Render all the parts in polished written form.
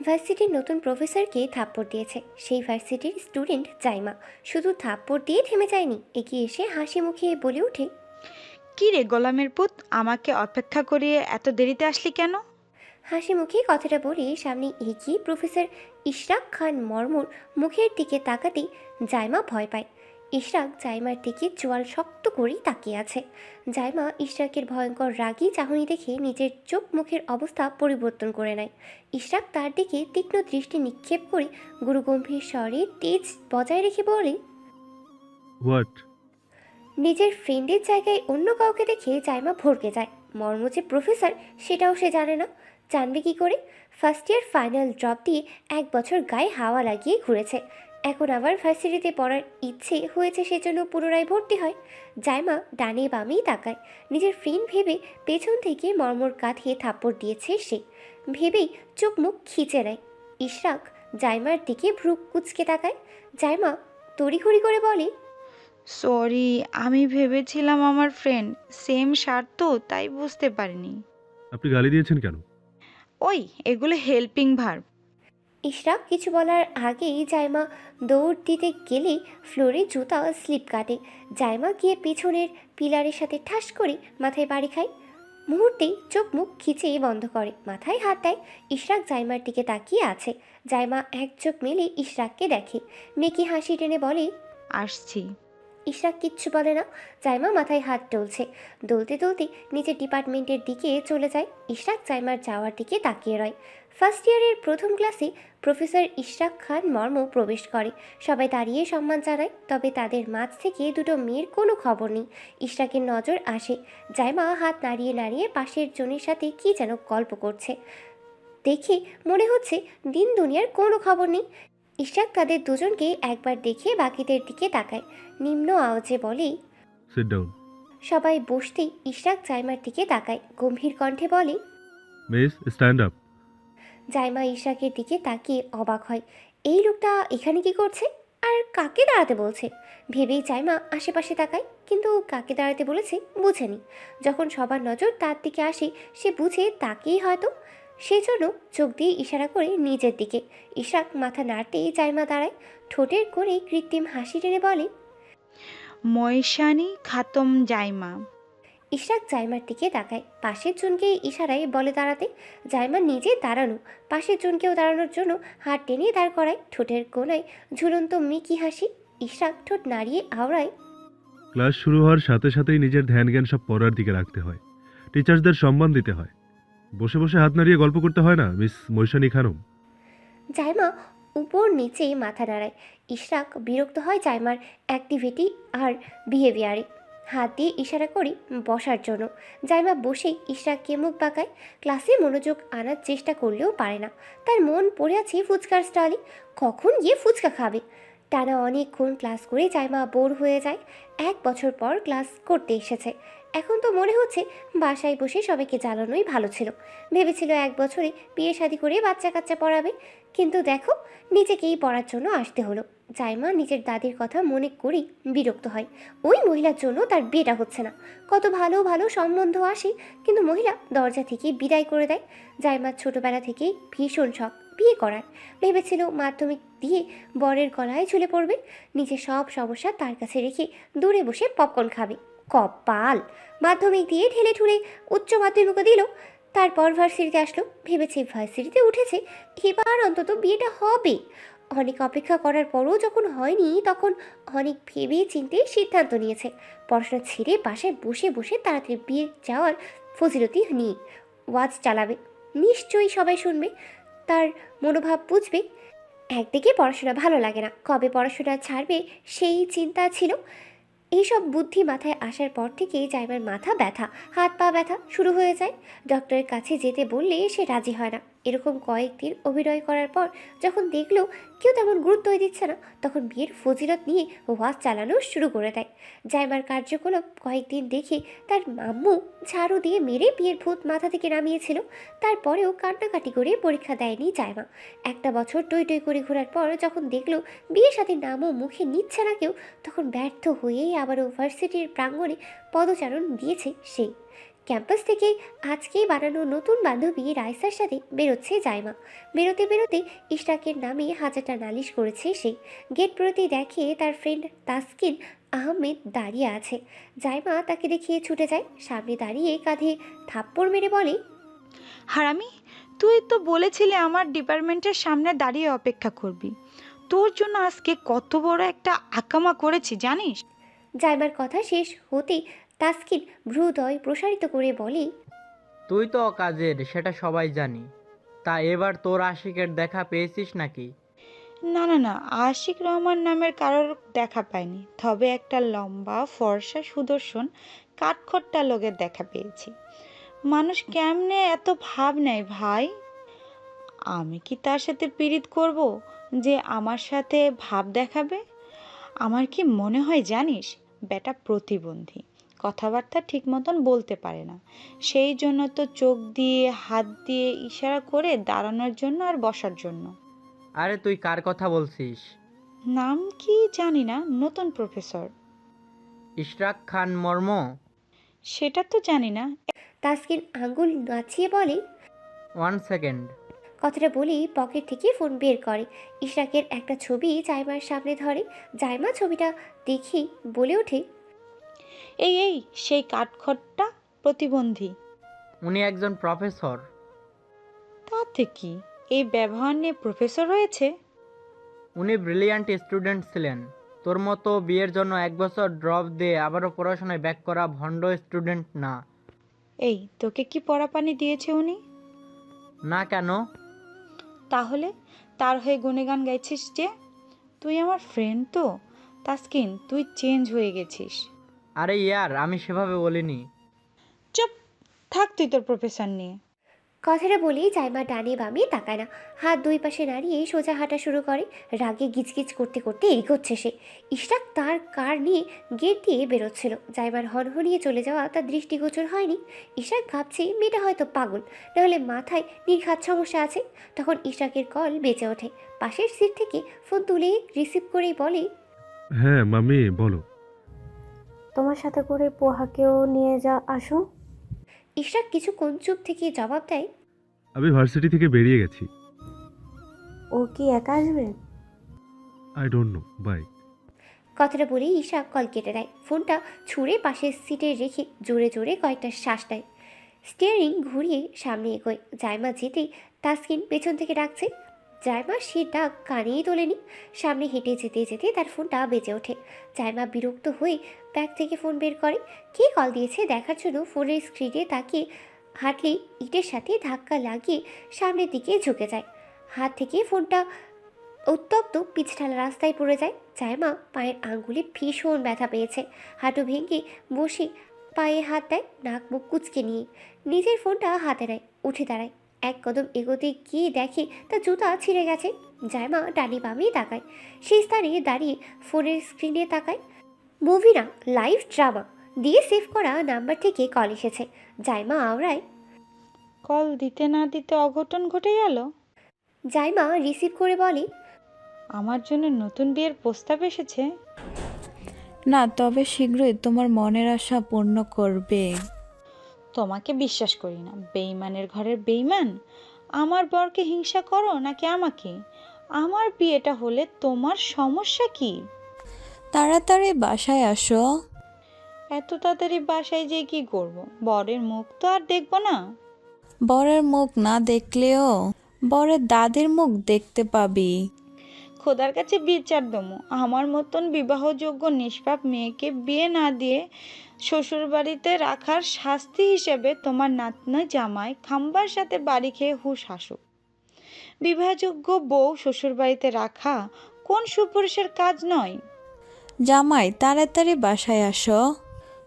ভার্সিটির নতুন প্রফেসরকে থাপ্পড় দিয়েছে সেই ভার্সিটির স্টুডেন্ট জাইমা। শুধু থাপ্পড় দিয়ে থেমে যায়নি, এগিয়ে এসে হাসি মুখে বলে ওঠে, কি রে গোলামের পুত, আমাকে অপেক্ষা করিয়ে এত দেরিতে আসলি কেন? হাসি মুখে কথাটা বলে সামনে এগিয়ে প্রফেসর ইশরাক খান মর্মর মুখের দিকে তাকাতেই জাইমা ভয় পায়। ইশরাক জাইমার দিকে চোয়াল শক্ত করেই তাকিয়ে আছে। জাইমা ইশরাকের ভয়ঙ্কর রাগী চাহনি দেখে নিজের চোখ মুখের অবস্থা পরিবর্তন করে নেয়। ইশরাক তার দিকে তীক্ষ্ণ দৃষ্টি নিক্ষেপ করে গুরুগম্ভীর স্বরে তেজ বজায় রেখে বলে, হোয়াট? নিজের ফ্রেন্ডের জায়গায় অন্য কাউকে দেখে জাইমা ভড়কে যায়। মর্ম যে প্রফেসর সেটাও সে জানে না, জানবে কি করে? ফার্স্ট ইয়ার ফাইনাল ড্রপ দিয়ে 1 বছর গায়ে হাওয়া লাগিয়ে ঘুরেছে, এখন আবার ভার্সিটিতে পড়ার ইচ্ছে হয়েছে, সেজন্য পুনরায় ভর্তি হয়। জাইমা ডানে বামেই তাকায়, নিজের ফ্রেন্ড ভেবে পেছন থেকে মর্মর কাঁধে থাপ্পড় দিয়েছে সে, ভেবেই চোখ মুখ খিচে নেয়। ইশরাক জাইমার দিকে ভ্রু কুচকে তাকায়। জাইমা তড়িঘড়ি করে বলে, সরি, আমি ভেবেছিলাম আমার ফ্রেন্ড সেম শার্ট তো, তাই বুঝতে পারিনি। আপনি গালি দিয়েছেন কেন? ওই, এগুলো হেল্পিং ভার্ব। ইশরাক কিছু বলার আগেই জাইমা দৌড় দিতে গেলেই ফ্লোরে জুতা স্লিপ কাটে। জাইমা গিয়ে পিছনের পিলারের সাথে ঠাস করে মাথায় বাড়ি খায়। মুহূর্তেই চোখ মুখ খিচে বন্ধ করে, মাথায় হাত দেয়। ইশরাক জাইমার দিকে তাকিয়ে আছে। জাইমা এক চোখ মেলে ইশরাককে দেখে, মেকি হাসি টেনে বলে, আসছি। ইশরাক কিচ্ছু বলে না। জাইমা মাথায় হাত ডলছে, দলতে দলতে নিজের ডিপার্টমেন্টের দিকে চলে যায়। ইশরাক জাইমার যাওয়ার দিকে তাকিয়ে রয়। ফার্স্ট ইয়ারের প্রথম ক্লাসে প্রফেসর ইশরাক খান মর্ম প্রবেশ করে। সবাই দাঁড়িয়ে সম্মান জানায়, তবে তাদের মাঝ থেকে দুটো মেয়ের কোনো খবর নেই। ইশরাকের নজর আসে। জাইমা হাত নাড়িয়ে নাড়িয়ে পাশের জনের সাথে কী যেন গল্প করছে, দেখে মনে হচ্ছে দিন দুনিয়ার কোনো খবর নেই। ইশরাক তাদের দুজনকে একবার দেখে বাকিদের দিকে তাকায়, নিম্ন আওয়াজে বলে, সিট ডাউন। সবাই বসতেই ইশরাক জাইমার দিকে তাকায়, গম্ভীর কণ্ঠে বলে। Miss, stand up. জাইমা ইশরাকের দিকে তাকিয়ে অবাক হয়, এই লোকটা এখানে কি করছে আর কাকে দাঁড়াতে বলছে? ভেবেই জাইমা আশেপাশে তাকায়, কিন্তু কাকে দাঁড়াতে বলেছে বুঝেনি। যখন সবার নজর তার দিকে আসে সে বুঝে তাকেই হয়তো, সেই জন্য চোখ দিয়ে ইশারা করে নিজের দিকে। ইশরাক মাথা নাড়তেই জাইমা দাঁড়ায়, ঠোঁটের কোণে কৃত্রিম হাসি টেনে বলে, ময়শানি খাতম জাইমা। ইশরাক জাইমার দিকে তাকায়, পাশের জনকে ইশারায় বলে দাঁড়াতে। জাইমা নিজে দাঁড়ানো, পাশের জনকেও দাঁড়ানোর জন্য হাত টেনে দাঁড় করায়। ঠোঁটের কোণায় ঝুলন্ত মিকি হাসি। ইশরাক ঠোঁট নাড়িয়ে আওড়ায়, ক্লাস শুরু হওয়ার সাথে সাথেই নিজের ধ্যান জ্ঞান সব পড়ার দিকে রাখতে হয়। টিচার্সদের সম্মান দিতে হয়। বসে বসে হাত নাড়িয়ে গল্প করতে হয় না, মিস মৈশানী খানম। জাইমা উপর নিচে মাথা নাড়ায়। ইশরাক বিরক্ত হয় জাইমার অ্যাক্টিভিটি আর বিহেভিয়ারে, হাত দিয়ে ইশারা করি বসার জন্য। জাইমা বসেই ইশরাককে মুখ বাঁকায়। ক্লাসে মনোযোগ আনার চেষ্টা করলেও পারে না, তার মন পড়ে আছে ফুচকার স্টলে, কখন গিয়ে ফুচকা খাবে। টানা অনেকক্ষণ ক্লাস করে জাইমা বোর হয়ে যায়। 1 বছর পর ক্লাস করতে এসেছে, এখন তো মনে হচ্ছে বাসায় বসে সবাইকে জ্বালানোই ভালো ছিল। ভেবেছিল 1 বছরে বিয়ে শাদী করে বাচ্চা কাচ্চা পড়াবে, কিন্তু দেখো নিজেকেই পড়ার জন্য আসতে হলো। জাইমা নিজের দাদির কথা মনে করেই বিরক্ত হয়, ওই মহিলার জন্য তার বিয়েটা হচ্ছে না। কত ভালো ভালো সম্বন্ধ আসে, কিন্তু মহিলা দরজা থেকে বিদায় করে দেয়। জাইমার ছোটবেলা থেকেই ভীষণ শখ বিয়ে করার, ভেবেছিল মাধ্যমিক দিয়ে বরের গলায় ঝুলে পড়বে, নিজের সব সমস্যা তার কাছে রেখে দূরে বসে পপকর্ন খাবে। কপাল, মাধ্যমিক দিয়ে ঠেলে ঠুলে উচ্চ মাধ্যমিকও দিল, তারপর ভার্সিটিতে আসলো, ভেবেছে ভার্সিটিতে উঠেছে এবার অন্তত বিয়েটা হবে। অনেক অপেক্ষা করার পরও যখন হয়নি, তখন অনেক ভেবে চিন্তে সিদ্ধান্ত নিয়েছে পড়াশোনা ছেড়ে বাসায় বসে বসে তাড়াতাড়ি বিয়ে যাওয়ার ফজিলতি নিয়ে ওয়াজ চালাবে। নিশ্চয়ই সবাই শুনবে, তার মনোভাব বুঝবে। একদিকে পড়াশোনা ভালো লাগে না, কবে পড়াশোনা ছাড়বে সেই চিন্তা ছিল। এইসব বুদ্ধি মাথায় আসার পর থেকেই জাইমার মাথা ব্যথা, হাত পা ব্যথা শুরু হয়ে যায়। ডক্টরের কাছে যেতে বললে সে রাজি হয় না। এরকম কয়েকদিন অভিনয় করার পর যখন দেখলো কেউ তেমন গুরুত্বই দিচ্ছে না, তখন বিয়ের ফজিলত নিয়ে ওয়াজ চালানো শুরু করে দেয়। জাইমার কার্যকলাপ কয়েকদিন দেখে তার আম্মু ঝাড়ু দিয়ে মেরে বিয়ের ভূত মাথা থেকে নামিয়েছিল। তারপরেও কান্নাকাটি করে পরীক্ষা দেয়নি জাইমা। 1 বছর টই টই করে ঘোরার পর যখন দেখলো বিয়ের সাথে নামও মুখে নিচ্ছে না কেউ, তখন ব্যর্থ হয়েই আবারও ভার্সিটির প্রাঙ্গণে পদচারণ দিয়েছে সে। ক্যাম্পাস থেকে আজকেই বানানো নতুন বান্ধবী রাইসার সাথে বেরোচ্ছে জাইমা। বেরোতে বেরোতে ইশরাকের নামে হাজারটা নালিশ করেছে সে। গেট বেরোতেই দেখে তার ফ্রেন্ড তাসকিন আহমেদ দাঁড়িয়ে আছে। জাইমা তাকে দেখিয়ে ছুটে যায়, সামনে দাঁড়িয়ে কাঁধে থাপ্পড় মেরে বলে, হারামি, তুই তো বলেছিলি আমার ডিপার্টমেন্টের সামনে দাঁড়িয়ে অপেক্ষা করবি। তোর জন্য আজকে কত বড় একটা আকামা করেছি জানিস? জাইমার কথা শেষ হতেই তাসকিন ভ্রুদয় প্রসারিত করে বলে, তুই তো অকাজের, সেটা সবাই জানি। তা এবার তোর আশিকের দেখা পেয়েছিস নাকি? না না না, আশিক রহমান নামের কারোর দেখা পাইনি, তবে একটা লম্বা ফর্সা সুদর্শন কাঠখোট্টা লোকের দেখা পেয়েছি। মানুষ কেমনে এত ভাব নেয় ভাই? আমি কি তার সাথে পীড়িত করব যে আমার সাথে ভাব দেখাবে? আমার কি মনে হয় জানিস, বেটা প্রতিবন্ধী, কথাবার্তা ঠিক মতন বলতে পারে না। সেই জন্য তো চোখ দিয়ে হাত দিয়ে ইশারা করে দাঁড়ানোর জন্য আর বসার জন্য। আরে তুই কার কথা বলছিস? নাম কি জানি না, নতুন প্রফেসর। ইশরাক খান মর্ম? সেটা তো জানি না। তাসকিন আঙ্গুল নাচিয়ে বলে, 1 সেকেন্ড। কথাটা বলেই পকেট থেকে ফোন বের করে। ইশরাকের একটা ছবি জাইমার সামনে ধরে। জাইমা ছবিটা দেখি বলে ওঠে, এই এই সেই কাঠখোট্টা প্রতিবন্ধী। উনি একজন প্রফেসর। তাতে কি, এই ব্যবহার নিয়ে প্রফেসর হয়েছে? উনি ব্রিলিয়ান্ট স্টুডেন্ট ছিলেন। তোর মতো বিয়ের জন্য 1 বছর ড্রপ দিয়ে আবারও পড়াশোনায় ব্যাক করা ভণ্ড স্টুডেন্ট না। এই তোকে কি পড়াপানি দিয়েছে উনি? না কেন? তাহলে তার হয়ে গুণগান গাইছিস যে? তুই আমার ফ্রেন্ড তো। তাসকিন, তুই চেঞ্জ হয়ে গেছিস। আরে ইয়ার, আমি সেভাবে বলিনি। চুপ থাক তুই তোর প্রফেসর নিয়ে। কথাটা বলেই জাইমা ডানে বামে তাকায় না, হাত দুই পাশে নাড়িয়ে সোজা হাঁটা শুরু করে। রাগে গিজগিজ করতে করতে এগোচ্ছে সে। ইশরাক তার কার নিয়ে গেট দিয়ে বেরোচ্ছিল। জাইমার হনহনিয়ে চলে যাওয়া তার দৃষ্টিগোচর হয়নি। ইশরাক ভাবছে মেয়েটা হয়তো পাগল, নাহলে মাথায় নির্ঘাত সমস্যা আছে। তখন ইশরাকের কল বেঁচে ওঠে। পাশের সিট থেকে ফোন তুলে রিসিভ করেই বলে, হ্যাঁ মামি বলো। তোমার সাথে করে পোহাকেও নিয়ে আসো। ইশরাক কিছুক্ষণ চুপ থেকে জবাব দেয়, আমি ভার্সিটি থেকে বেরিয়ে গেছি। ও কি একা আসবে? I don't know, bye. কথাটা বলেই ইশরাক কল কেটে দেয়। ফোনটা ছুঁড়ে পাশের সিটে রেখে জোরে জোরে কয়েকটা শ্বাস নেয়। স্টিয়ারিং ঘুরিয়ে সামনে এগোয়। জাইমা যেতেই তাসকিন পেছন থেকে ডাকছে। জাইমা সে ডাক কানেই তোলেনি। সামনে হেঁটে যেতে যেতে তার ফোনটা বেজে ওঠে। জাইমা বিরক্ত হয়ে ব্যাগ থেকে ফোন বের করে। কে কল দিয়েছে দেখার জন্য ফোনের স্ক্রিনে তাকিয়ে হাঁটলে ইটের সাথে ধাক্কা লাগিয়ে সামনের দিকে ঝুঁকে যায়। হাত থেকে ফোনটা উত্তপ্ত পিছঢালা রাস্তায় পড়ে যায়। জাইমা পায়ের আঙ্গুলে ভীষণ ব্যথা পেয়েছে। হাঁটু ভেঙে বসে পায়ে হাত দেয়, নাক মুখ কুচকে নিয়ে। নিজের ফোনটা হাতে নেয়, উঠে দাঁড়ায়। এক কদম এগোতে গিয়ে দেখে তার জুতা ছিঁড়ে গেছে। জাইমা ডানি বামিয়ে তাকায়। সেই স্থানে দাঁড়িয়ে ফোনের স্ক্রিনে তাকায়। মুভি না, লাইভ ড্রামা দিয়ে সেভ করা নাম্বার থেকে কল এসেছে। জাইমা আওড়ায়। কল দিতে না দিতে অঘটন ঘটে গেল। জাইমা রিসিভ করে বলে, আমার জন্য নতুন বিয়ের প্রস্তাব এসেছে। না, তবে শীঘ্রই তোমার মনের আশা পূর্ণ করবে। তোমাকে বিশ্বাস করি না, বেইমানের ঘরের বেইমান। আমার বরকে হিংসা করো নাকি আমাকে? আমার বিয়েটা হলে তোমার সমস্যা কি? তাড়াতাড়ি বাসায় আসো। এত তাড়াতাড়ি বাসায় যেয়ে কি করব? বরের মুখ তো আর দেখবো না। বরের মুখ না দেখলেও বরের দাদির মুখ দেখতে পাবি। খোদার কাছে বিচার দমু, আমার মতন বিবাহযোগ্য নিষ্পাপ মেয়েকে বিয়ে না দিয়ে শ্বশুরবাড়িতে রাখার শাস্তি হিসেবে তোমার নাতনা জামাই খাম্বার সাথে বাড়ি খেয়ে হুশ হাসুক। বিবাহযোগ্য বউ শ্বশুরবাড়িতে রাখা কোন সুপুরুষের কাজ নয়? জামাই, তাড়াতাড়ি বাসায় আসো,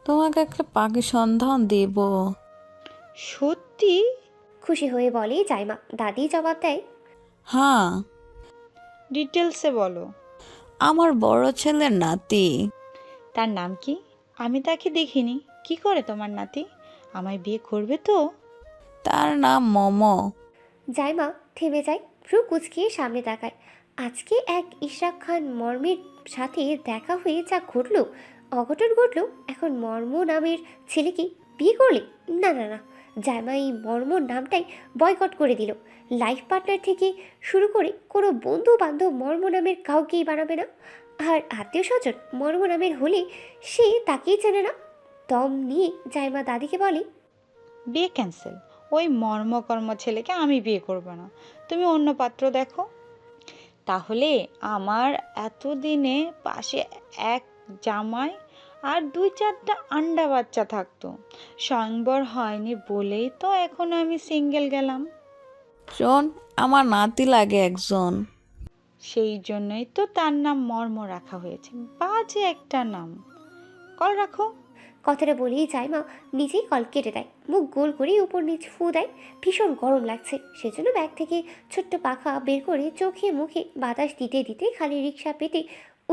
তোমাকে একটা পাখি সন্ধান দেব। সত্যি? খুশি হয়ে বলে জাইমা। দাদি জবাব দেয়, হ্যাঁ, ডিটেলসে বলো। আমার বড় ছেলের নাতি। তার নাম কি? আমি তাকে দেখিনি। কি করে তোমার নাতি? আমায় বিয়ে করবে তো? তার নাম মমো। জাইমা থেমে যায়, ভ্রু কুচকিয়ে সামনে তাকায়। আজকে এক ইশরাক খান মর্মের সাথে দেখা হয়ে যা ঘটলো, অঘটন ঘটলো, এখন মর্ম নামের ছেলেকে বিয়ে করলে না না না, জাইমা এই মর্মর নামটাই বয়কট করে দিল। লাইফ পার্টনার থেকে শুরু করে কোনো বন্ধু বান্ধব মর্ম নামের কাউকেই বানাবে না। আর আত্মীয় স্বজন মর্ম নামের হলে সে তাকেই চেনে না। দম নিয়ে জাইমা দাদিকে বলে, বিয়ে ক্যান্সেল। ওই মর্মকর্ম ছেলেকে আমি বিয়ে করব না। তুমি অন্য পাত্র দেখো। তাহলে আমার এতদিনে পাশে এক জামাই আর 2-4টা আন্ডা বাচ্চা থাকতো। স্বয়ংবর হয়নি বলেই তো এখন আমি সিঙ্গেল গেলাম। শোন, আমার নাতি লাগে একজন। সেই জন্যই তো তার নাম মর্ম রাখা হয়েছে। বাজে একটা নাম। কল রাখো। কথাটা বলেই জাইমা নিজেই কল কেটে দেয়। মুখ গোল করে উপর নিচ ফু দেয়। ভীষণ গরম লাগছে, সেজন্য ব্যাগ থেকে ছোট্ট পাখা বের করে চোখে মুখে বাতাস দিতে দিতে খালি রিক্সা পেতে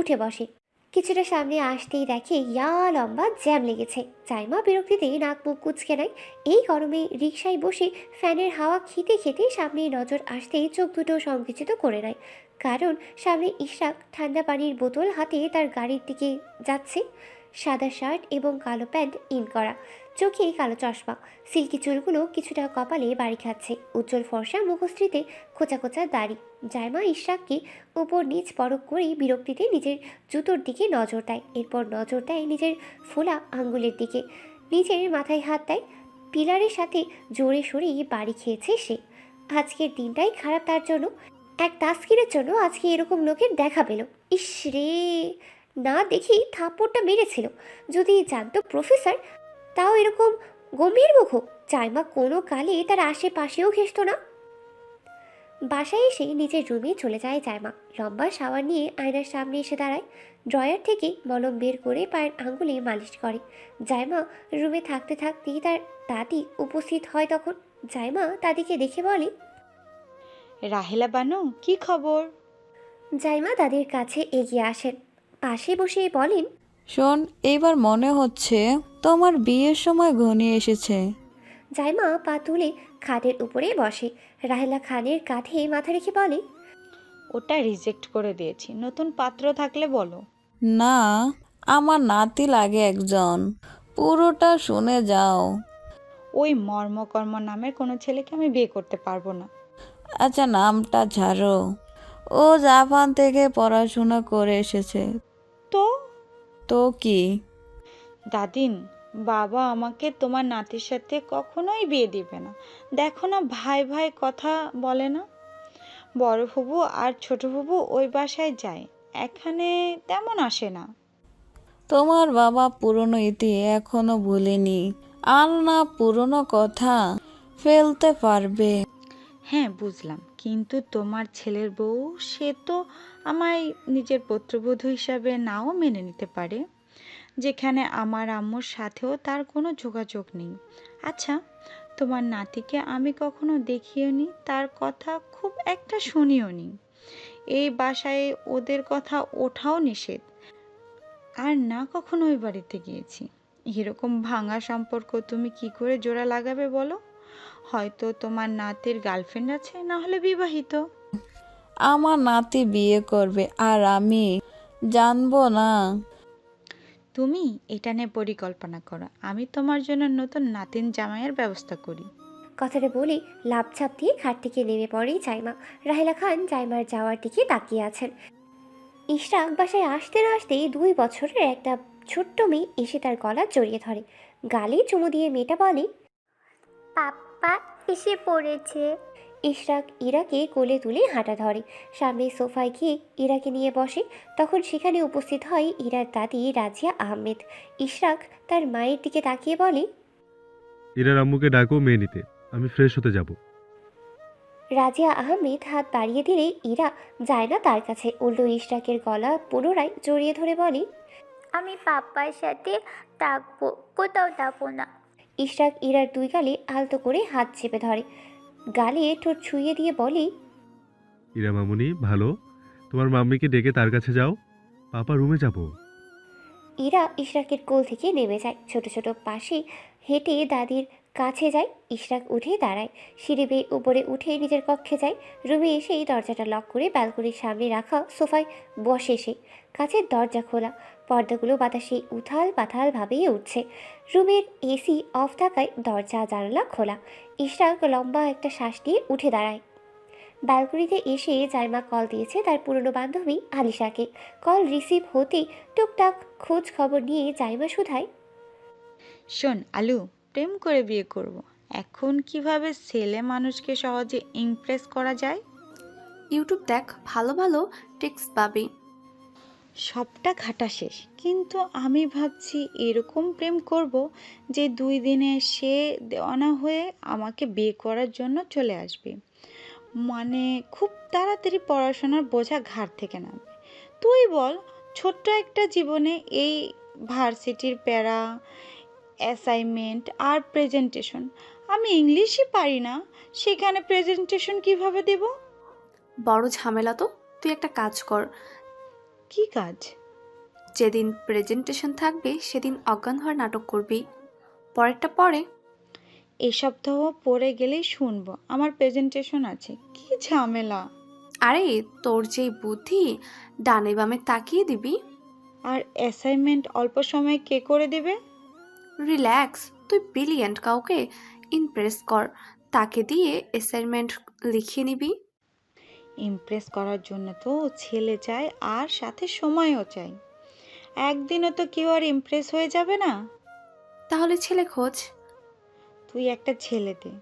উঠে বসে। কিছুটা সামনে আসতেই দেখে ইয়া লম্বা জ্যাম লেগেছে। জাইমা বিরক্তিতে নাক মুখ কুচকে নেয়। এই গরমে রিক্সায় বসে ফ্যানের হাওয়া খেতে খেতে সামনে নজর আসতেই চোখ দুটো সংকুচিত করে নেয়, কারণ সামনে ইশরাক ঠান্ডা পানির বোতল হাতে তার গাড়ির দিকে যাচ্ছে। সাদা শার্ট এবং কালো প্যান্ট ইন করা, চোখে কালো চশমা, সিল্কি চুলগুলো কিছুটা কপালে বাড়ি খাচ্ছে, উজ্জ্বল ফর্সা মুখশ্রীতে খোঁচা খোঁচা দাড়ি। জাইমা ইশরাককে উপর নিচ পরক করেই বিরক্তিতে নিজের জুতোর দিকে নজর দেয়। এরপর নজর দেয় নিজের ফোলা আঙ্গুলের দিকে। নিজের মাথায় হাত দেয়। পিলারের সাথে জোরে সরেই বাড়ি খেয়েছে সে। আজকের দিনটাই খারাপ তার জন্য। এক তাস্কিরের জন্য আজকে এরকম লোকের দেখা পেল। ইস রে, না দেখেই থাপ্পড়টা মেরেছিল। যদি জানতো প্রফেসর, তাও এরকম গম্ভীর মুখ জাইমা কোনো কালে তার আশেপাশেও ঘেসত না। বাসায় এসে নিজের রুমে চলে যায় জাইমা। লম্বা শাওয়ার নিয়ে আয়নার সামনে এসে দাঁড়ায়। ড্রয়ার থেকে মলম বের করে পায়ের আঙ্গুলে মালিশ করে। জাইমা রুমে থাকতে থাকতেই তার দাদি উপস্থিত হয়। তখন জাইমা দাদিকে দেখে বলে, রাহেলা বানু, কি খবর? জাইমা দাদির কাছে এগিয়ে আসেন। পাশে বসে বলেন, শোন, এইবার মনে হচ্ছে তোমার বিয়ের সময় ঘনিয়ে এসেছে। জাইমা পা তুলে খাটের উপরে বসে। রাহেলা খানের কাঁধে মাথা রেখে বলে, ওটা রিজেক্ট করে দিয়েছি। নতুন পাত্র থাকলে বলো। না, আমার নাতি লাগে একজন। পুরোটা শুনে যাও। ওই মর্মকর্ম নামের কোনো ছেলেকে আমি বিয়ে করতে পারবো না। আচ্ছা, নামটা ঝাড়ো। ও জাপান থেকে পড়াশোনা করে এসেছে। তো তো কি? দাদিন, বাবা আমাকে তোমার নাতির সাথে কখনোই বিয়ে দিবে না। দেখো না, ভাই ভাই কথা বলে না। বড় ফুবু আর ছোট ফুবু ওই বাসায় যায়, এখানে তেমন আসে না। তোমার বাবা পুরনো ইতি এখনো ভুলেনি। আর না পুরনো কথা ফেলতে পারবে। হ্যাঁ বুঝলাম, কিন্তু তোমার ছেলের বউ, সে তো আমায় নিজের পুত্রবধূ হিসাবে নাও মেনে নিতে পারে, যেখানে আমার আম্মুর সাথেও তার কোনো যোগাযোগ নেই। আচ্ছা, তোমার নাতিকে আমি কখনো দেখিও নি, তার কথা খুব একটা শুনিও নি। এই বাসায় ওদের কথা ওঠাও নিষেধ। আর না কখনো ওই বাড়িতে গিয়েছি। এরকম ভাঙা সম্পর্ক তুমি কি করে জোড়া লাগাবে বলো? হয়তো তোমার নাতির গার্লফ্রেন্ড আছে, না হলে বিবাহিত। আমার নাতি বিয়ে করবে আর আমি জানবো না? তুমি এটা নিয়ে পরিকল্পনা করো, আমি তোমার জন্য নতুন নাতিন জামাইয়ের ব্যবস্থা করি। কথাটা বলে লাফঝাপ দিয়ে খাট থেকে নেমে পড়ে জাইমা। রাহেলা খান জাইমার যাওয়ার দিকে তাকিয়ে আছেন। ইশরাক বাসায় আসতে না আসতেই 2 বছরের একটা ছোট্ট মেয়ে এসে তার গলা জড়িয়ে ধরে। গালে চুমু দিয়ে মেয়েটা বলে, পাপ্পা এসে পড়েছে। ইশরাক ইরাকে কোলে তুলে হাঁটা ধরে। সামনে সোফায় গিয়ে ইরাকে নিয়ে বসে। তখন সেখানে উপস্থিত হয় ইরার দাদি রাজিয়া আহমেদ। ইশরাক তার মায়ের দিকে তাকিয়ে বলে, ইরার আম্মুকে ডাকো মেয়ে নিতে, আমি ফ্রেশ হতে যাব। রাজিয়া আহমেদ হাত বাড়িয়ে দিলে ইরা যায় না তার কাছে। উল্টো ইশরাকের গলা পুনরায় জড়িয়ে ধরে বলে, আমি পাপ্পার সাথে থাকবো, কোথাও যাবো না। ইশরাক ইরার 2 গালে আলতো করে হাত চেপে ধরে। গালে ঠোঁট ছুঁয়ে দিয়ে বলে, ইরা মামুনি ভালো, তোমার মাম্মিকে ডেকে তার কাছে যাও, পাপা রুমে যাব। ইরা ইশরাকের কোল থেকে নেমে যায়। ছোট ছোট পাশে হেঁটে দাদির কাছে যায়। ইশরাক উঠে দাঁড়ায়, সিঁড়ি বেয়ে উপরে উঠে নিজের কক্ষে যায়। রুমে এসেই দরজাটা লক করে ব্যালকনির সামনে রাখা সোফায় বসে সে। কাছের দরজা খোলা, পর্দাগুলো বাতাসে উথাল পাথাল ভাবেই উঠছে। রুমের এসি অফ থাকায় দরজা জানালা খোলা। ইশরাক লম্বা একটা শ্বাস দিয়ে উঠে দাঁড়ায়। ব্যালকনিতে এসে জাইমা কল দিয়েছে তার পুরনো বান্ধবী আলিশাকে। কল রিসিভ হতেই টুকটাক খোঁজ খবর নিয়ে জাইমা শুধায়, শোন আলু, প্রেম করে বিয়ে করব। এখন কিভাবে ছেলে মানুষকে সহজে ইমপ্রেস করা যায়? ইউটিউব দেখ, ভালো ভালো টিপস পাবি। সবটা ঘাটা শেষ, কিন্তু আমি ভাবছি এরকম প্রেম করব যে 2 দিনে সে দেওয়ানা হয়ে আমাকে বিয়ে করার জন্য চলে আসবে। মানে খুব তাড়াতাড়ি পড়াশোনার বোঝা ঘাড় থেকে নামবে। তুই বল, ছোট্ট একটা জীবনে এই ভার্সিটির প্যারা, অ্যাসাইনমেন্ট আর প্রেজেন্টেশন। আমি ইংলিশই পারি না, সেখানে প্রেজেন্টেশন কিভাবে দেব? বড় ঝামেলা তো। তুই একটা কাজ কর, কি কাজ? যেদিন প্রেজেন্টেশন থাকবে সেদিন অজ্ঞান হওয়ার নাটক করবি, পরেরটা পরে। এই সপ্তাহ পড়ে গেলেই শুনবো আমার প্রেজেন্টেশন আছে। কি ঝামেলা! আরে তোর যেই বুদ্ধি, ডানে বামে তাকিয়ে দিবি। আর অ্যাসাইনমেন্ট অল্প সময়ে কে করে দেবে? রিল্যাক্স, তুই ব্রিলিয়েন্ট কাউকে ইমপ্রেস কর, তাকে দিয়ে অ্যাসাইনমেন্ট লিখিয়ে নিবি। ইমপ্রেস করার জন্য তো ছেলে চাই আর সাথে সময়ও চাই। একদিনও তো কেউ আর ইমপ্রেস হয়ে যাবে না। তাহলে ছেলে খোঁজ। তুই একটা ছেলে দে।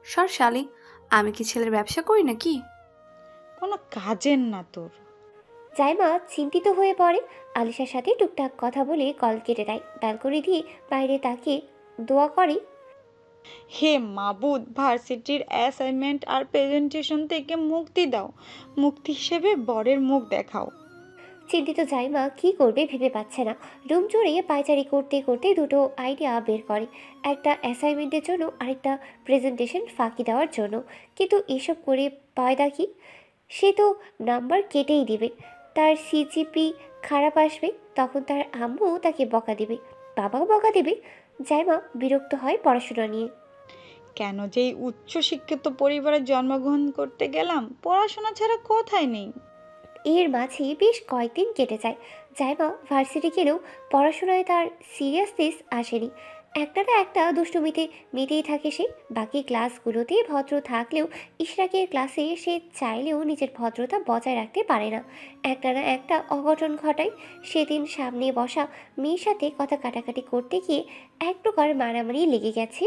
সর শালি, আমি কি ছেলের ব্যবসা করি নাকি? কোনো কাজের না তোর। জাইমা চিন্তিত হয়ে পড়ে। আলিশার সাথে টুকটাক কথা বলে কল কেটে দেয়। ব্যালকনি দিয়ে বাইরে তাকিয়ে দোয়া করে, হে মাবুদ, ভার্সিটির অ্যাসাইনমেন্ট আর প্রেজেন্টেশন থেকে মুক্তি দাও। মুক্তি হিসেবে বরের মুখ দেখাও। চিন্তিত জাইমা কী করবে ভেবে পাচ্ছে না। রুম জুড়ে পায়চারি করতে করতে দুটো আইডিয়া বের করে, একটা অ্যাসাইনমেন্টের জন্য, আরেকটা প্রেজেন্টেশন ফাঁকি দেওয়ার জন্য। কিন্তু এসব করে পায়দা কি? সে তো নাম্বার কেটেই দিবে। তার সিজিপি খারাপ আসবে, তখন তার আম্মু তাকে বকা দেবে, বাবাও বকা দেবে। জাইমা বিরক্ত হয় পড়াশোনা নিয়ে। কেন যে এই উচ্চশিক্ষিত পরিবারে জন্মগ্রহণ করতে গেলাম, পড়াশোনা ছাড়া কথাই নেই। এর মাঝে বেশ কয়েকদিন কেটে যায়। জাইমা ভার্সিটি গেলেও পড়াশোনায় তার সিরিয়াসনেস আসেনি। একটা না একটা দুষ্টুমিতে মেতেই থাকে সে। বাকি ক্লাসগুলোতে ভদ্র থাকলেও ইশরাকের ক্লাসে সে চাইলেও নিজের ভদ্রতা বজায় রাখতে পারে না। একটা না একটা অঘটন ঘটায়। সেদিন সামনে বসা মেয়ের সাথে কথা কাটাকাটি করতে গিয়ে এক প্রকার মারামারি লেগে গেছে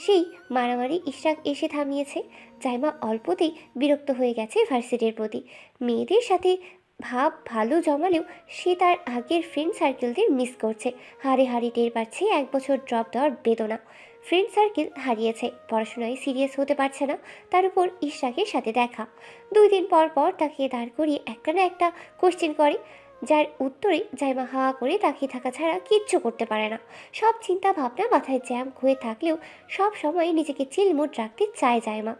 সেই মারামারি ইশরাক এসে থামিয়েছে। জাইমা অল্পতেই বিরক্ত হয়ে গেছে ভার্সিটির প্রতি। মেয়েদের সাথে ভাব ভালো জমালেও সে তার আগের ফ্রেন্ড সার্কেলদের মিস করছে। হাড়ে হাড়ি টের পাচ্ছে 1 বছর ড্রপ দেওয়ার বেদনা। ফ্রেন্ড সার্কেল হারিয়েছে, পড়াশোনায় সিরিয়াস হতে পারছে না, তার উপর ইশরাকের সাথে দেখা। 2 দিন পর পর তাকে দাঁড় করিয়ে একটা না একটা কোশ্চেন করে, যার উত্তরে জাইমা হা করে তাকিয়ে থাকা ছাড়া কিচ্ছু করতে পারে না। সব চিন্তা ভাবনা মাথায় জ্যাম হয়ে থাকলেও সব সময় নিজেকে চিলমুট রাখতে চায় জাইমা।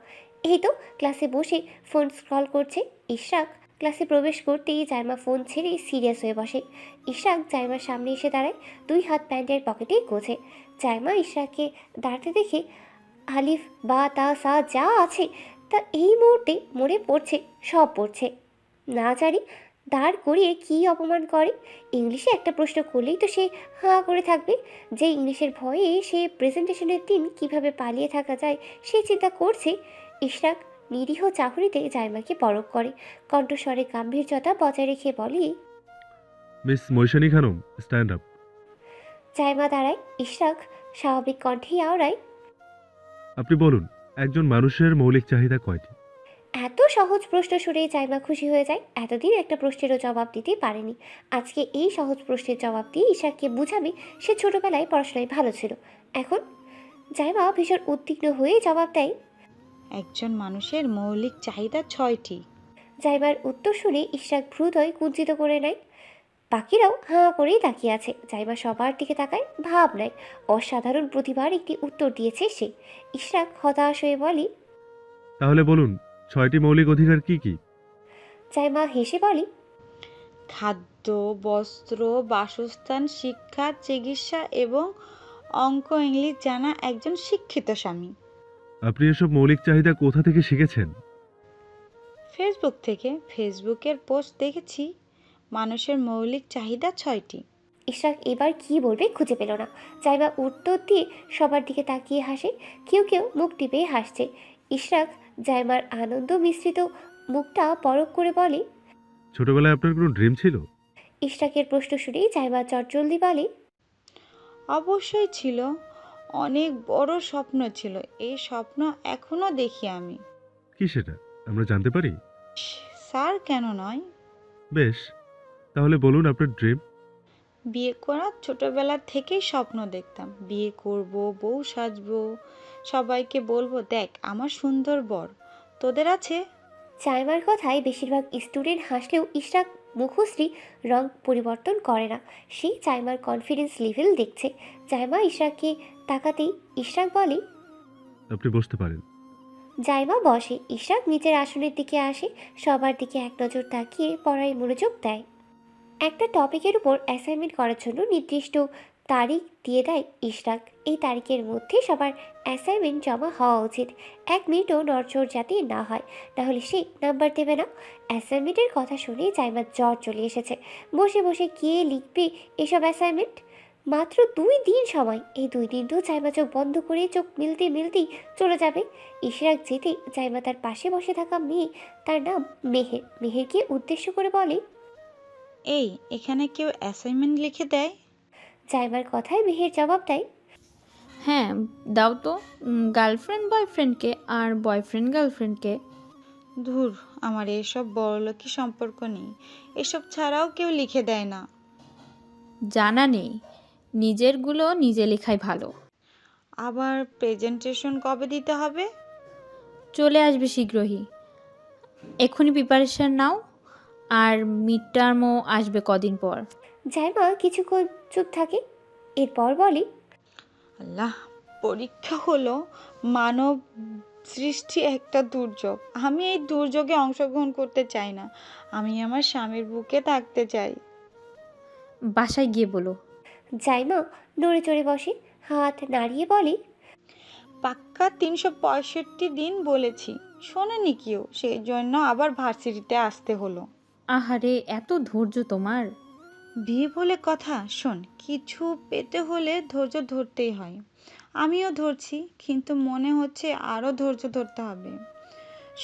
এই তো ক্লাসে বসে ফোন স্ক্রল করছে। ইশরাক ক্লাসে প্রবেশ করতেই জাইমা ফোন ছেড়ে সিরিয়াস হয়ে বসে। ইশরাক জাইমার সামনে এসে দাঁড়ায়, 2 হাত প্যান্টের পকেটে গোছে। জাইমা ইশরাককে দাঁড়াতে দেখে আলিফ বা তা সা যা আছে তা এই মুহূর্তে মনে পড়ছে, সব পড়ছে। না জানি দাঁড় করিয়ে কী অপমান করে। ইংলিশে একটা প্রশ্ন করলেই তো সে হাঁ করে থাকবে। যে ইংলিশের ভয়ে সে প্রেজেন্টেশনের দিন কিভাবে পালিয়ে থাকা যায় সে চিন্তা করছে। ইশরাক নিরীহ চাকুরিতে জাইমাকে পরখ করে, কণ্ঠস্বরে গাম্ভীর্যতা বজায় রেখে বলে, miss Moishani Khanam, stand up. Zaima দাঁড়ায়। ইশরাক স্বাভাবিক কণ্ঠেই আওড়ায়, আপনি বলুন, একজন মানুষের মৌলিক চাহিদা কয়টি? এত সহজ প্রশ্ন শুনে জাইমা খুশি হয়ে যায়। এতদিন একটা প্রশ্নেরও জবাব দিতে পারেনি। আজকে এই সহজ প্রশ্নের জবাব দিয়ে ইশাককে বুঝাবে সে ছোটবেলায় পড়াশোনায় ভালো ছিল। এখন জাইমা ভীষণ উদ্বিগ্ন হয়ে জবাব দেয়, একজন মানুষের মৌলিক চাহিদা 6টি। জাইমার উত্তর শুনে ইশাক ভ্রুদয় কুঞ্চিত করে নেয়। বাকিরাও হাঁ করেই তাকিয়ে আছে। জাইমা সবার দিকে তাকায়, ভাব নেয়। অসাধারণ প্রতিভার একটি উত্তর দিয়েছে সে। ইশরাক হতাশ হয়ে বলে, তাহলে বলুন 6টি মৌলিক অধিকার কি কি? জাইমা হেসে বলে, খাদ্য, বস্ত্র, বাসস্থান, শিক্ষা, চিকিৎসা এবং অঙ্ক ইংলিশ জানা একজন শিক্ষিত স্বামী। আপনি এসব মৌলিক চাহিদা কোথা থেকে শিখেছেন? ফেসবুক থেকে। ফেসবুকের পোস্ট দেখেছি মানুষের মৌলিক চাহিদা 6টি। ইশরাক এবার কি বলবে খুঁজে পেল না। জাইমা উত্তর দিয়ে সবার দিকে তাকিয়ে হাসে, কেউ কেউ মুখ টিপে হাসছে। ইশরাক জাইমার আনন্দ মিশ্রিত মুখটা পরখ করে বলে, ছোটবেলায় আপনার কোনো ড্রিম ছিল? ইশরাকের প্রশ্ন শুনেই জাইমা চটজলদি বলে, অবশ্যই ছিল, অনেক বড় স্বপ্ন ছিল। এই স্বপ্ন এখনো দেখি আমি। কি সেটা আমরা জানতে পারি? স্যার, কেন নয়? বেশ, তাহলে বলুন আপনার ড্রিম। বিয়ে করার ছোটবেলা থেকেই স্বপ্ন দেখতাম। বিয়ে করব, বউ সাজবো, সবাইকে বলবো দেখ আমার সুন্দর বর। তোদের আছে? জাইমার কথায় বেশিরভাগ স্টুডেন্ট হাসলেও ইশরাক মুখশ্রী রং পরিবর্তন করে না। সেই জাইমার কনফিডেন্স লেভেল দেখছে। জাইমা ইশরাককে তাকাতেই ইশরাক বলে, আপনি বসতে পারেন। জাইমা বসে। ইশরাক নিচের আসনের দিকে আসে, সবার দিকে এক নজর তাকিয়ে পড়ায় মনোযোগ দেয়। একটা টপিকের উপর অ্যাসাইনমেন্ট করার জন্য নির্দিষ্ট তারিখ দিয়ে দেয় ইশরাক। এই তারিখের মধ্যে সবার অ্যাসাইনমেন্ট জমা হওয়া উচিত। 1 মিনিটও নড়চড় যাতে না হয়, তাহলে সে নাম্বার দেবে না। অ্যাসাইনমেন্টের কথা শুনে জাইমার জ্বর চলে এসেছে। বসে বসে কে লিখবে এসব অ্যাসাইনমেন্ট? মাত্র 2 দিন সময়। এই 2 দিন তো জাইমা চোখ বন্ধ করে চোখ মিলতে মিলতেই চলে যাবে। ইশরাক যেতেই জাইমা তার পাশে বসে থাকা মেয়ে, তার নাম মেহের, মেহেরকে উদ্দেশ্য করে বলে, এই এখানে কেউ অ্যাসাইনমেন্ট লিখে দেয়? জাইমার কথায় মেহের জবাব দেয়, হ্যাঁ দাও তো, গার্লফ্রেন্ড বয়ফ্রেন্ডকে আর বয়ফ্রেন্ড গার্লফ্রেন্ডকে। ধুর, আমার এসব বড়লোকি সম্পর্ক নেই। এসব ছাড়াও কেউ লিখে দেয় না। জানা নেই, নিজেরগুলো নিজে লেখাই ভালো। আবার প্রেজেন্টেশন কবে দিতে হবে? চলে আসবে শীঘ্রই, এক্ষুনি প্রিপারেশন নাও। আর মিড টার্মও আসবে কদিন পর। জাইমা কিছুক্ষণ চুপ থাকে, এরপর বলে, আল্লাহ, পরীক্ষা হলো মানব সৃষ্টি একটা দুর্যোগ। আমি এই দুর্যোগে অংশগ্রহণ করতে চাই না। আমি আমার স্বামীর বুকে থাকতে চাই। বাসায় গিয়ে বলো। জাইমা নড়ে চড়ে বসে, হাত নাড়িয়ে বলে, পাক্কা 365 দিন বলেছি, শোনেনি কেউ, সেই জন্য আবার ভার্সিটিতে আসতে হলো। আহারে, এত ধৈর্য তোমার। বিয়ে বলে কথা, শোন, কিছু পেতে হলে ধৈর্য ধরতেই হয়। আমিও ধরছি, কিন্তু মনে হচ্ছে আরও ধৈর্য ধরতে হবে।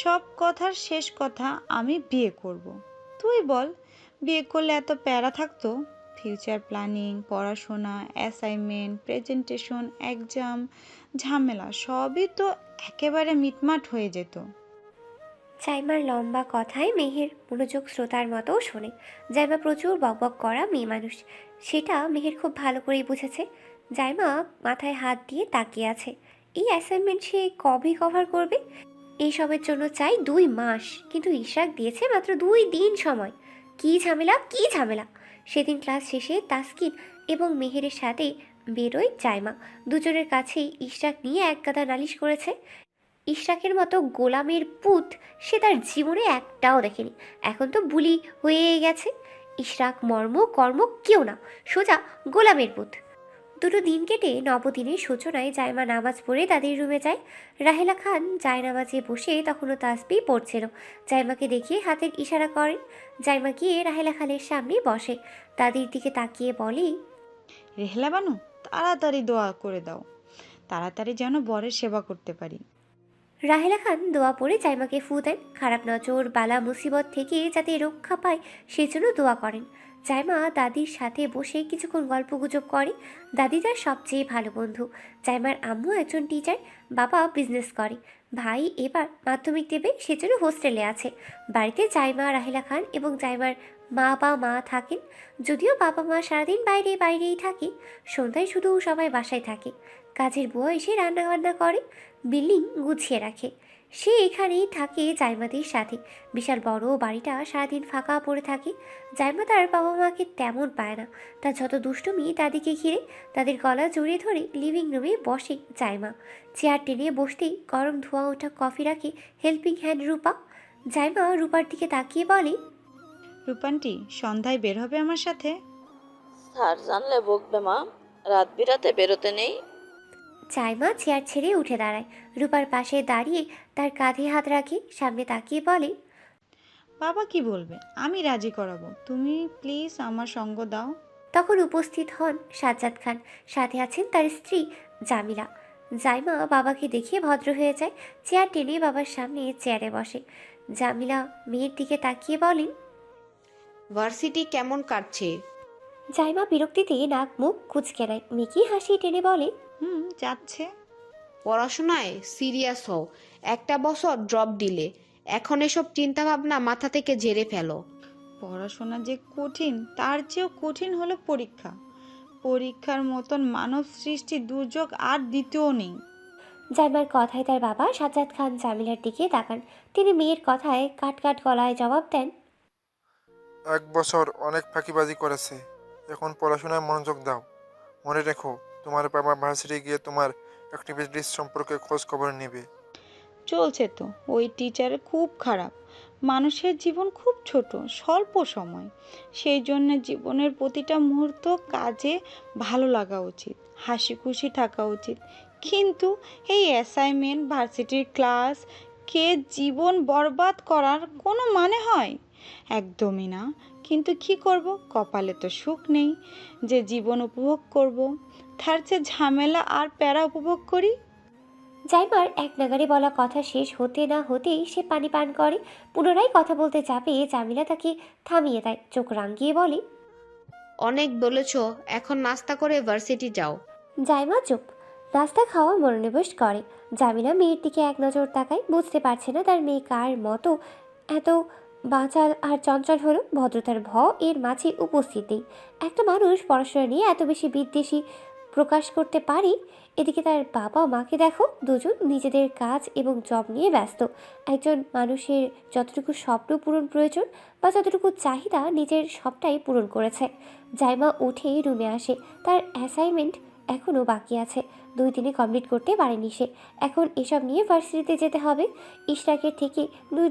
সব কথার শেষ কথা, আমি বিয়ে করব। তুই বল, বিয়ে করলে এত প্যারা থাকতো? ফিউচার প্ল্যানিং, পড়াশোনা, অ্যাসাইনমেন্ট, প্রেজেন্টেশন, এক্সাম, ঝামেলা সবই তো একেবারে মিটমাট হয়ে যেত। জাইমার লম্বা কথায় মেহের মনোযোগ শ্রোতার মতোও শোনে। জাইমা প্রচুর বকবক করা মেয়ে মানুষ, সেটা মেহের খুব ভালো করেই বুঝেছে। জাইমা মাথায় হাত দিয়ে তাকিয়ে আছে। এই অ্যাসাইনমেন্ট সে কবে কভার করবে? এইসবের জন্য চাই 2 মাস, কিন্তু ইশরাক দিয়েছে মাত্র 2 দিন সময়। কী ঝামেলা, কী ঝামেলা! সেদিন ক্লাস শেষে তাসকিন এবং মেহেরের সাথে বেরোয় জাইমা। দুজনের কাছেই ইশরাক নিয়ে একগাদা নালিশ করেছে। ইশরাকের মতো গোলামের পুত সে তার জীবনে একটাও দেখেনি। এখন তো বুলি হয়ে গেছে। ইশরাক মর্ম কর্ম কেউ না, সোজা গোলামের পুত। 2 দিন কেটে নবদিনের সূচনায় জাইমা নামাজ পড়ে দাদির রুমে যায়। রাহেলা খান জায়নামাজে বসে তখনও তাসবিহ পড়ছিল। জাইমাকে দেখিয়ে হাতের ইশারা করেন। জাইমা গিয়ে রাহেলা খানের সামনে বসে, দাদির দিকে তাকিয়ে বলে, রেহলা বানু, তাড়াতাড়ি দোয়া করে দাও, তাড়াতাড়ি যেন বরের সেবা করতে পারি। রাহেলা খান দোয়া পড়ে জাইমাকে ফু দেন। খারাপ নজর বালা মুসিবত থেকে যাতে রক্ষা পায় সেজন্য দোয়া করেন। জাইমা দাদির সাথে বসে কিছুক্ষণ গল্পগুজব করে। দাদি তার সবচেয়ে ভালো বন্ধু। জাইমার আম্মু একজন টিচার, বাবা বিজনেস করে, ভাই এবার মাধ্যমিক দেবে সেজন্য হোস্টেলে আছে। বাড়িতে জাইমা, রাহেলা খান এবং জাইমার মা থাকেন। যদিও বাবা মা সারাদিন বাইরেই থাকে, সন্ধ্যায় শুধু সবাই বাসায় থাকে। কাজের বুয়া এসে রান্নাবান্না করে, বিল্ডিং গুছিয়ে রাখে। সে এখানেই থাকে জাইমাদের সাথে। বিশাল বড় বাড়িটা সারাদিন ফাঁকা পড়ে থাকে। জাইমা তার বাবা মাকে তেমন পায় না। তার যত দুষ্টুমি দাদিকে ঘিরে। তাদের গলা জড়িয়ে ধরে লিভিং রুমে বসে জাইমা। চেয়ার টেনে বসতেই গরম ধোঁয়া ওঠা কফি রাখে হেল্পিং হ্যান্ড রূপা। জাইমা রূপার দিকে তাকিয়ে বলে, রূপান্টি, সন্ধ্যায় বের হবে আমার সাথে? স্যার জানলে বকবে মা, রাত বিরাতে বেরোতে নেই? জাইমা চেয়ার ছেড়ে উঠে দাঁড়ায়, রূপার পাশে দাঁড়িয়ে তার কাঁধে হাত রাখে, সামনে তাকিয়ে বলে, বাবা কি বলবে? আমি রাজি করাবো, তুমি প্লিজ আমার সঙ্গ দাও। তখন উপস্থিত হন সাজ্জাদ খান, সাথে আছেন তার স্ত্রী জামিলা। জাইমা বাবাকে দেখে ভদ্র হয়ে যায়, চেয়ার টেনে বাবার সামনে চেয়ারে বসে। জামিলা মেয়ের দিকে তাকিয়ে বলেন, ভার্সিটি কেমন কাটছে? জাইমা বিরক্তিতে নাক মুখ কুঁচকে নেয়, মেকি হাসি টেনে বলে, যাচ্ছে। পড়াশোনায় সিরিয়াস হও, একটা বছর ড্রপ দিলে, এখন এসব চিন্তা ভাবনা মাথা থেকে ঝেড়ে ফেলো। পড়াশোনা যে কঠিন, তার চেয়েও কঠিন হলো পরীক্ষা। পরীক্ষার মতন মানব সৃষ্টি দুর্যোগ আর দ্বিতীয় নেই। জাইমার কথায় তার বাবা সাজ্জাদ খান জামিলার দিকে তাকান। তিনি মেয়ের কথায় কাট কাট গলায় জবাব দেন, 1 বছর অনেক ফাঁকিবাজি করেছে, এখন পড়াশোনায় মনোযোগ দাও। মনে রেখো, তোমার বাবা ভার্সিটি গিয়ে তোমার অ্যাক্টিভিটিস সম্পর্কে খোঁজ খবর নেবে। চলছে তো, ওই টিচার খুব খারাপ। মানুষের জীবন খুব ছোট, স্বল্প সময়, সেই জন্য জীবনের প্রতিটা মুহূর্ত কাজে ভালো লাগা উচিত, হাসি খুশি থাকা উচিত। কিন্তু এই অ্যাসাইনমেন্ট, ভার্সিটির ক্লাস কে জীবন বরবাদ করার কোনো মানে হয়? একদমই না। কিন্তু কি করব, কপালে তো সুখ নেই যে জীবন উপভোগ করব। তার চেয়ে ঝামেলা আর প্যারা উপভোগ করি। জাইমার এক নাগারে বলা কথা শেষ হতে না হতেই সে পানি পান করে। পুনরায় কথা বলতে যাবে, জামিলা তাকে থামিয়ে দেয়, চোখ রাঙিয়ে বলে, অনেক বলেছ, এখন নাস্তা করে ভার্সিটি যাও। জাইমা চুপ। নাস্তা খাওয়া মনোনিবেশ করে। জামিলা মেয়ের দিকে এক নজর তাকায়, বুঝতে পারছে না তার মেয়ে কার মতো এত বাচাল আর চঞ্চল হলো। ভদ্রতার এর মাঝে উপস্থিত নেই। একটা মানুষ পড়াশোনা নিয়ে এত বেশি বিদ্বেষী প্রকাশ করতে পারে। এদিকে তার বাবা মাকে দেখো, দুজন নিজেদের কাজ এবং জব নিয়ে ব্যস্ত। একজন মানুষের যতটুকু স্বপ্ন পূরণ প্রয়োজন বা যতটুকু চাহিদা, নিজের সবটাই পূরণ করেছে। জাইমা উঠে রুমে আসে। তার অ্যাসাইনমেন্ট এখনও বাকি আছে, 2 দিনে কমপ্লিট করতে পারেনি সে। এখন এসব নিয়ে ভার্সিটিতে যেতে হবে। ইশরাকের থেকে 2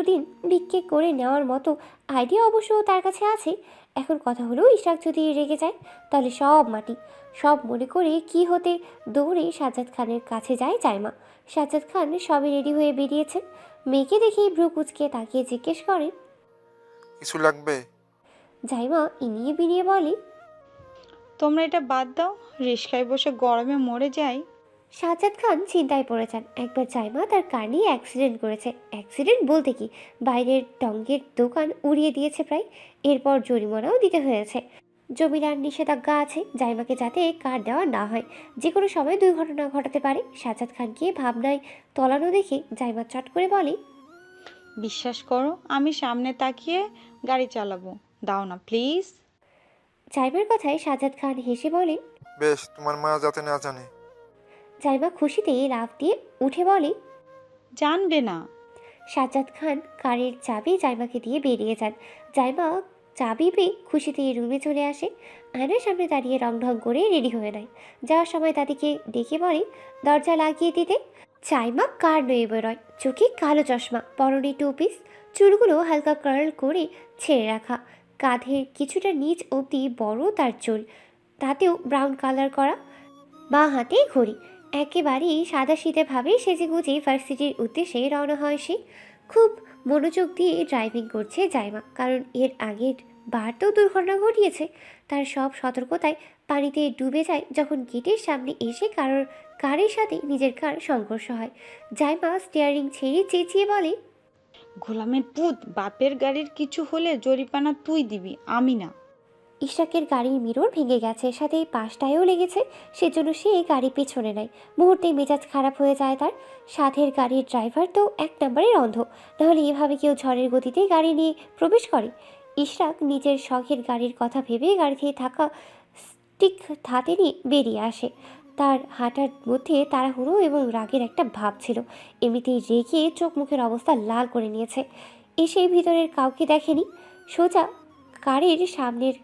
দিন ভিক্ষে করে নেওয়ার মতো আইডিয়া অবশ্য তার কাছে আছে। এখন কথা হলো, ইশরাক যদি রেগে যায় তাহলে সব মাটি। সব মনে করে কি হতে দৌড়ে সাজ্জাদ খানের কাছে যায় জাইমা। সাজ্জাদ খান সবে রেডি হয়ে বেরিয়েছেন। মেয়েকে দেখেই ভ্রু কুচকে তাকিয়ে জিজ্ঞেস করেন, কিছু লাগবে? জাইমা ইনিয়ে বিনিয়ে বলে, তোমরা এটা বাদ দাও, রিস্কায় বসে গরমে মরে যাই। সাজ্জাদ খান চিন্তায় পড়ে যান। একবার জাইমা তার কার নিয়ে অ্যাক্সিডেন্ট করেছে। অ্যাক্সিডেন্ট বলতে কি, বাইরের টঙ্গের দোকান উড়িয়ে দিয়েছে প্রায়। এরপর জরিমানাও দিতে হয়েছে। জমিদার নিষেধাজ্ঞা আছে জাইমাকে যাতে কার দেওয়া না হয়। যে কোনো সময় দুর্ঘটনা ঘটাতে পারে। সাজ্জাদ খানকে ভাবনায় তলানো দেখে জাইমা চট করে বলে, বিশ্বাস করো, আমি সামনে তাকিয়ে গাড়ি চালাবো, দাও না প্লিজ। জাইমার কথায় সাজ্জাদ খান হেসে বলেন, বেশ, তোমার মা যাতে না জানে। জাইমা খুশিতে লাফ দিয়ে উঠে বলে, জানবে না। সাজ্জাদ খান কারের চাবি জাইমাকে দিয়ে বেরিয়ে যান। জাইমা চাবি পেয়ে খুশিতে রুমে চলে আসে। আয়নার সামনে দাঁড়িয়ে রং ঢং করে রেডি হয়ে নেয়। যাওয়ার সময় দাদিকে ডেকে বলে দরজা লাগিয়ে দিতে। জাইমা কার নয়ে বেরোয়, চোখে কালো চশমা, পরনে টুপিস, চুলগুলো হালকা কার্ল করে ছেড়ে রাখা, কাঁধের কিছুটা নিচ অবধি বড় তার চুল, তাতেও ব্রাউন কালার করা, বাঁ হাতে ঘড়ি। একেবারেই সাদাসিধেভাবে সেজে গুজে ভার্সিটির উদ্দেশ্যে রওনা হয় সে। খুব মনোযোগ দিয়ে ড্রাইভিং করছে জাইমা, কারণ এর আগের বার তো দুর্ঘটনা ঘটিয়েছে। তার সব সতর্কতায় পানিতে ডুবে যায় যখন গেটের সামনে এসে কারের সাথে নিজের কার সংঘর্ষ হয়। জাইমা স্টিয়ারিং ছেড়ে চেঁচিয়ে বলে, গোলামের পুত, বাপের গাড়ির কিছু হলে জরিপানা তুই দিবি, আমি না। ইশরাকের গাড়ির মিরর ভেঙে গেছে, সাথে পাশটায়ও লেগেছে। সেজন্য সে গাড়ি পেছনে নেয়। মুহূর্তে মেজাজ খারাপ হয়ে যায় তার। সাথের গাড়ির ড্রাইভার তো 1 নম্বরের অন্ধ, নাহলে এভাবে কেউ ঝড়ের গতিতে গাড়ি নিয়ে প্রবেশ করে? ইশরাক নিজের শখের গাড়ির কথা ভেবে গাড়িতে থাকা স্টিক হাতে নিয়ে বেরিয়ে আসে। তার হাঁটার মধ্যে তাড়াহুড়ো এবং রাগের একটা ভাব ছিল। এমনিতেই রেগে চোখ মুখের অবস্থা লাল করে নিয়েছে। এসে ভিতরের কাউকে দেখেনি। সোজা কারের সামনের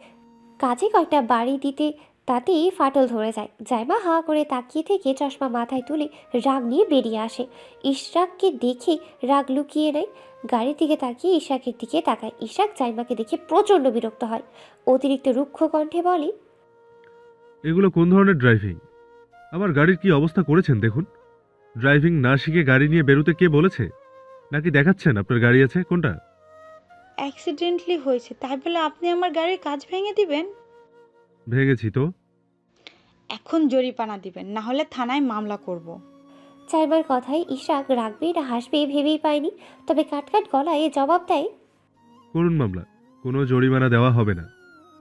কাজে কয়েকটা বাড়ি দিতে তাতেই ফাটল ধরে যায়। জাইমা হাঁ করে তাকিয়ে থেকে চশমা মাথায় তুলে রাগ নিয়ে বেরিয়ে আসে। ইশরাককে দেখে রাগ লুকিয়ে নেয়। গাড়ির দিকে তাকিয়ে ইশরাকের দিকে তাকায়। ইশরাক জাইমাকে দেখে প্রচণ্ড বিরক্ত হয়। অতিরিক্ত রুক্ষ কণ্ঠে বলে, এগুলো কোন ধরনের ড্রাইভিং? আমার গাড়ির কি অবস্থা করেছেন দেখুন। ড্রাইভিং না শিখে গাড়ি নিয়ে বেরোতে কে বলেছে? নাকি দেখাচ্ছেন আপনার গাড়ি আছে? কোনটা? অ্যাক্সিডেন্টলি হয়েছে তাই বলে আপনি আমার গাড়ির কাজ ভেঙে দিবেন? ভেঙেছি তো। এখন জরিমানা দিবেন, না হলে থানায় মামলা করব। জাইমার কথায় ইশরাক রাগবে না হাসবে ভেবেই পায়নি, তবে কাটকাট গলায় জবাব দেয়, করুন মামলা, কোনো জরিমানা দেওয়া হবে না।